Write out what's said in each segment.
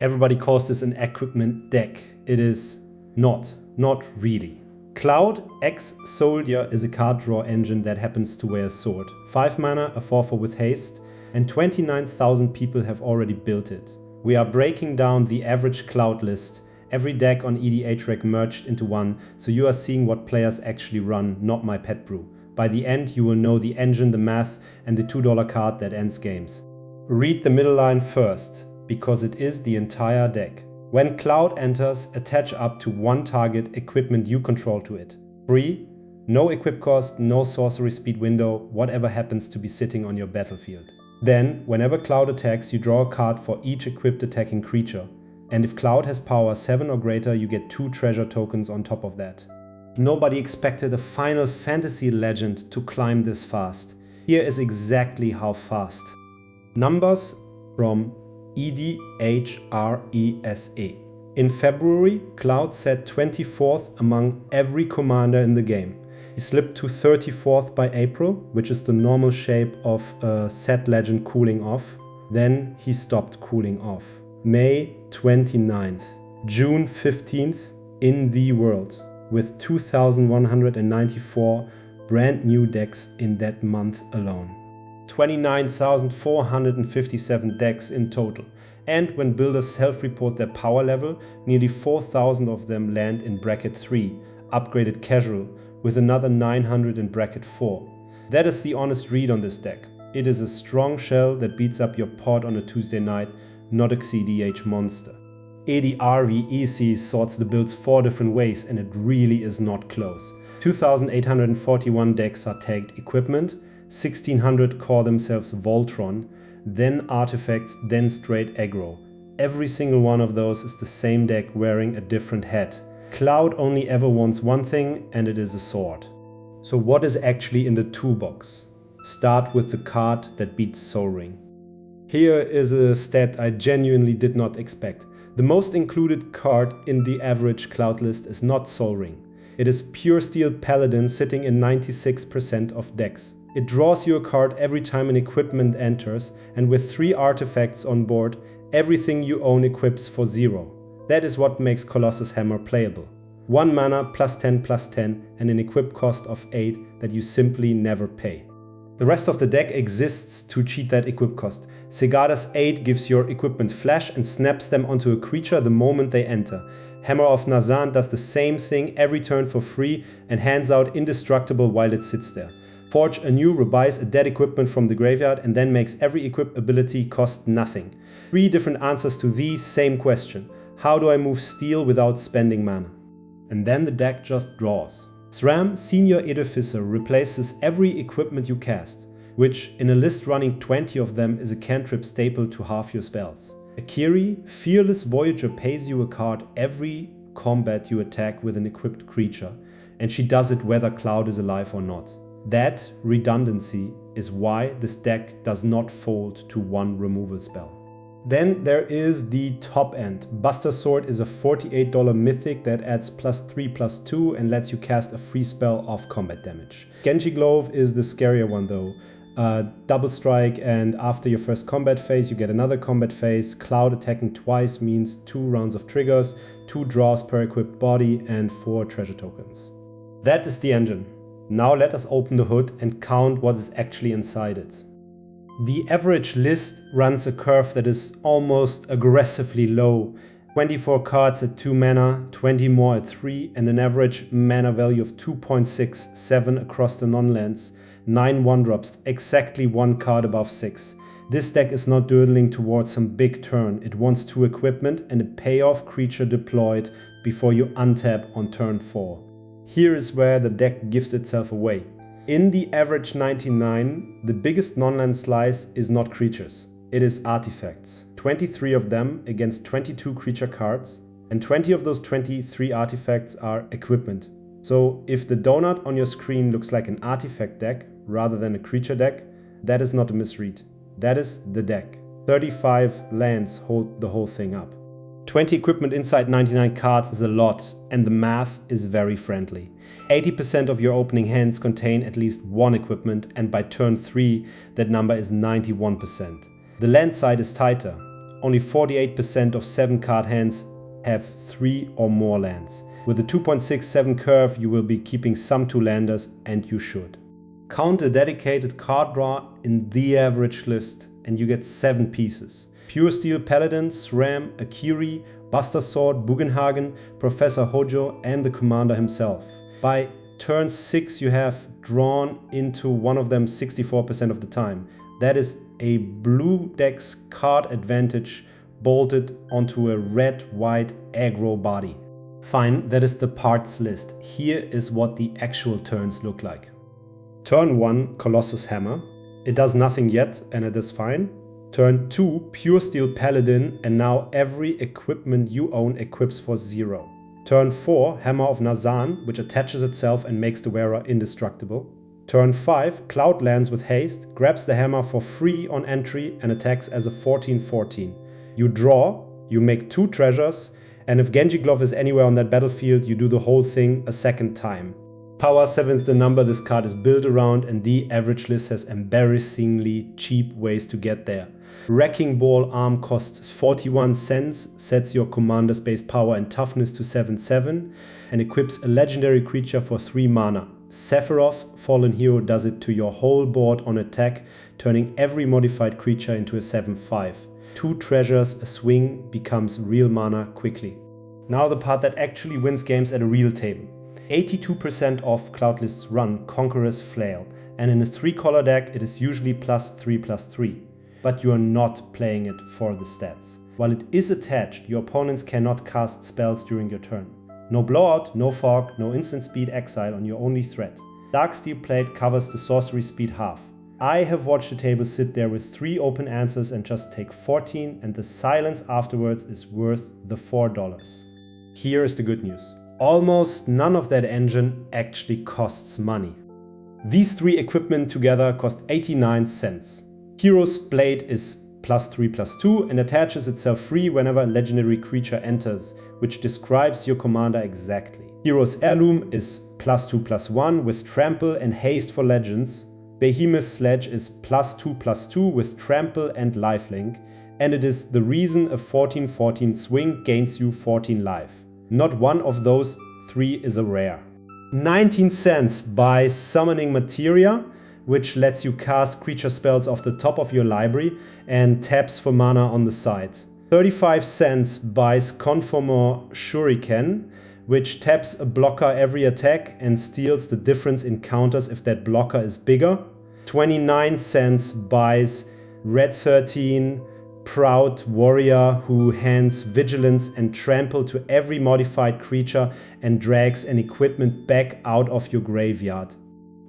Everybody calls this an equipment deck. It is not really. Cloud X Soldier is a card draw engine that happens to wear a sword. 5 mana, a 4/4 with haste, and 29,000 people have already built it. We are breaking down the average Cloud list, every deck on EDHREC merged into one, so you are seeing what players actually run, not my pet brew. By the end you will know the engine, the math, and the $2 card that ends games. Read the middle line first, because it is the entire deck. When Cloud enters, attach up to 1 target equipment you control to it. Free, no equip cost, no sorcery speed window, whatever happens to be sitting on your battlefield. Then, whenever Cloud attacks, you draw a card for each equipped attacking creature. And if Cloud has power 7 or greater, you get 2 treasure tokens on top of that. Nobody expected a Final Fantasy legend to climb this fast. Here is exactly how fast. Numbers from EDHREC. In February, Cloud sat 24th among every commander in the game. He slipped to 34th by April, which is the normal shape of a set legend cooling off. Then he stopped cooling off. May 29th, June 15th in the world, with 2,194 brand new decks in that month alone. 29,457 decks in total. And when builders self-report their power level, nearly 4,000 of them land in bracket 3, upgraded casual, with another 900 in bracket 4. That is the honest read on this deck. It is a strong shell that beats up your pod on a Tuesday night, not a CDH monster. EDHREC sorts the builds 4 different ways, and it really is not close. 2,841 decks are tagged equipment, 1,600 call themselves Voltron, then artifacts, then straight aggro. Every single one of those is the same deck wearing a different hat. Cloud only ever wants one thing, and it is a sword. So what is actually in the toolbox? Start with the card that beats Sol Ring. Here is a stat I genuinely did not expect. The most included card in the average Cloud list is not Sol Ring. It is Pure Steel Paladin sitting in 96% of decks. It draws you a card every time an equipment enters, and with 3 artifacts on board, everything you own equips for 0. That is what makes Colossus Hammer playable. 1 mana +10/+10 and an equip cost of 8 that you simply never pay. The rest of the deck exists to cheat that equip cost. Segada's 8 gives your equipment flash and snaps them onto a creature the moment they enter. Hammer of Nazan does the same thing every turn for free and hands out indestructible while it sits there. Forge Anew rebuys a dead equipment from the graveyard and then makes every equip ability cost nothing. 3 different answers to the same question. How do I move steel without spending mana? And then the deck just draws. SRAM Senior Edificer replaces every equipment you cast, which in a list running 20 of them is a cantrip staple to half your spells. Akiri, Fearless Voyager pays you a card every combat you attack with an equipped creature, and she does it whether Cloud is alive or not. That redundancy is why this deck does not fold to 1 removal spell. Then there is the top end. Buster Sword is a $48 mythic that adds +3/+2 and lets you cast a free spell off combat damage. Genji Glove is the scarier one though. Double strike, and after your first combat phase you get another combat phase. Cloud attacking twice means 2 rounds of triggers, 2 draws per equipped body, and 4 treasure tokens. That is the engine. Now let us open the hood and count what is actually inside it. The average list runs a curve that is almost aggressively low. 24 cards at 2 mana, 20 more at 3, and an average mana value of 2.67 across the non-lands. 9 1-drops, exactly 1 card above 6. This deck is not doodling towards some big turn. It wants 2 equipment and a payoff creature deployed before you untap on turn 4. Here is where the deck gives itself away. In the average 99, the biggest non-land slice is not creatures, it is artifacts. 23 of them against 22 creature cards, and 20 of those 23 artifacts are equipment. So if the donut on your screen looks like an artifact deck rather than a creature deck, that is not a misread. That is the deck. 35 lands hold the whole thing up. 20 equipment inside 99 cards is a lot, and the math is very friendly. 80% of your opening hands contain at least 1 equipment, and by turn 3 that number is 91%. The land side is tighter. only 48% of 7 card hands have 3 or more lands. With the 2.67 curve, you will be keeping some 2-landers, and you should. Count a dedicated card draw in the average list and you get 7 pieces. Pure Steel Paladin, SRAM, Akiri, Buster Sword, Bugenhagen, Professor Hojo and the commander himself. By turn 6 you have drawn into one of them 64% of the time. That is a blue deck's card advantage bolted onto a red-white aggro body. Fine, that is the parts list. Here is what the actual turns look like. Turn 1, Colossus Hammer. It does nothing yet and it is fine. Turn 2, Pure Steel Paladin, and now every equipment you own equips for 0. Turn 4, Hammer of Nazan, which attaches itself and makes the wearer indestructible. Turn 5, Cloud lands with haste, grabs the hammer for free on entry and attacks as a 14/14. You draw, you make 2 treasures, and if Genji Glove is anywhere on that battlefield, you do the whole thing a second time. Power 7 is the number this card is built around, and the average list has embarrassingly cheap ways to get there. Wrecking Ball arm costs 41 cents, sets your commander's base power and toughness to 7/7, and equips a legendary creature for 3 mana. Sephiroth, Fallen Hero, does it to your whole board on attack, turning every modified creature into a 7/5. 2 treasures a swing becomes real mana quickly. Now the part that actually wins games at a real table. 82% of Cloud lists run Conqueror's Flail, and in a 3-color deck it is usually +3/+3. But you are not playing it for the stats. While it is attached, your opponents cannot cast spells during your turn. No blowout, no fog, no instant speed exile on your only threat. Darksteel Plate covers the sorcery speed half. I have watched the table sit there with 3 open answers and just take 14, and the silence afterwards is worth the $4. Here is the good news. Almost none of that engine actually costs money. These 3 equipment together cost 89 cents. Hero's Blade is +3/+2 and attaches itself free whenever a legendary creature enters, which describes your commander exactly. Hero's Heirloom is +2/+1 with Trample and Haste for legends. Behemoth Sledge is +2/+2 with Trample and Lifelink, and it is the reason a 14/14 swing gains you 14 life. Not one of those 3 is a rare. 19 cents buys Summoning Materia, which lets you cast creature spells off the top of your library and taps for mana on the side. 35 cents buys Conformer Shuriken, which taps a blocker every attack and steals the difference in counters if that blocker is bigger. 29 cents buys Red 13 Proud Warrior, who hands Vigilance and Trample to every modified creature and drags an equipment back out of your graveyard.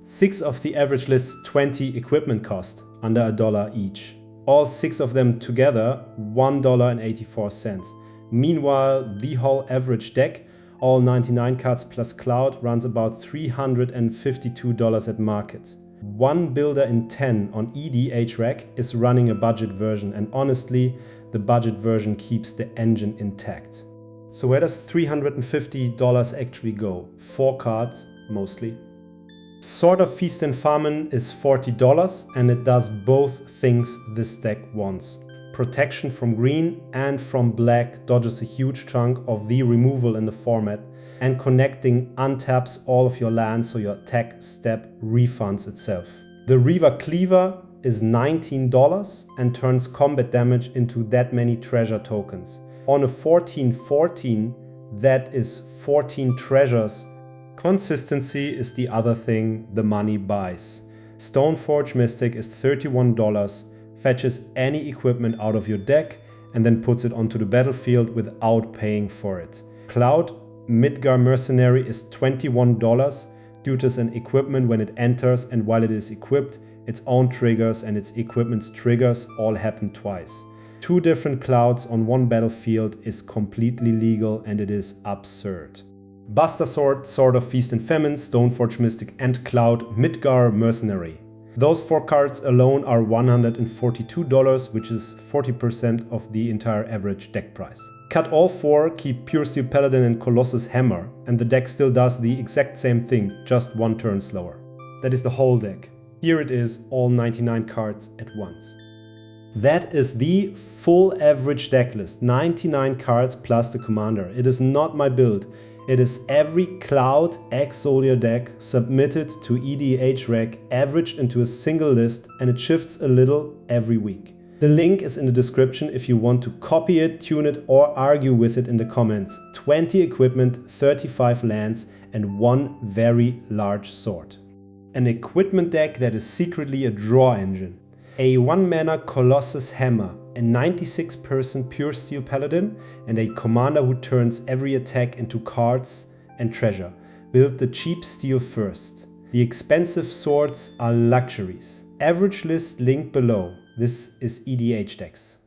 6 of the average list's 20 equipment cost, under $1 each. All 6 of them together, $1.84. Meanwhile, the whole average deck, all 99 cards plus Cloud, runs about $352 at market. 1 builder in 10 on EDHREC is running a budget version, and honestly, the budget version keeps the engine intact. So where does $350 actually go? 4 cards, mostly. Sword of Feast and Famine is $40, and it does both things this deck wants. Protection from green and from black dodges a huge chunk of the removal in the format, and connecting untaps all of your lands so your attack step refunds itself. The Reaver Cleaver is $19 and turns combat damage into that many treasure tokens. On a 14/14, that is 14 treasures. Consistency is the other thing the money buys. Stoneforge Mystic is $31, fetches any equipment out of your deck and then puts it onto the battlefield without paying for it. Cloud Midgar Mercenary is $21, duties an equipment when it enters, and while it is equipped, its own triggers and its equipment's triggers all happen twice. 2 different Clouds on 1 battlefield is completely legal, and it is absurd. Buster Sword, Sword of Feast and Famine, Stoneforge Mystic and Cloud Midgar Mercenary. Those 4 cards alone are $142, which is 40% of the entire average deck price. Cut all 4, keep Pure Steel Paladin and Colossus Hammer, and the deck still does the exact same thing, just 1 turn slower. That is the whole deck. Here it is, all 99 cards at once. That is the full average decklist, 99 cards plus the commander. It is not my build. It is every Cloud Exolia deck submitted to EDHREC, averaged into a single list, and it shifts a little every week. The link is in the description if you want to copy it, tune it, or argue with it in the comments. 20 equipment, 35 lands, and one very large sword. An equipment deck that is secretly a draw engine. A 1-mana Colossus Hammer, a 96% pure steel paladin, and a commander who turns every attack into cards and treasure. Build the cheap steel first. The expensive swords are luxuries. Average list linked below. This is EDH decks.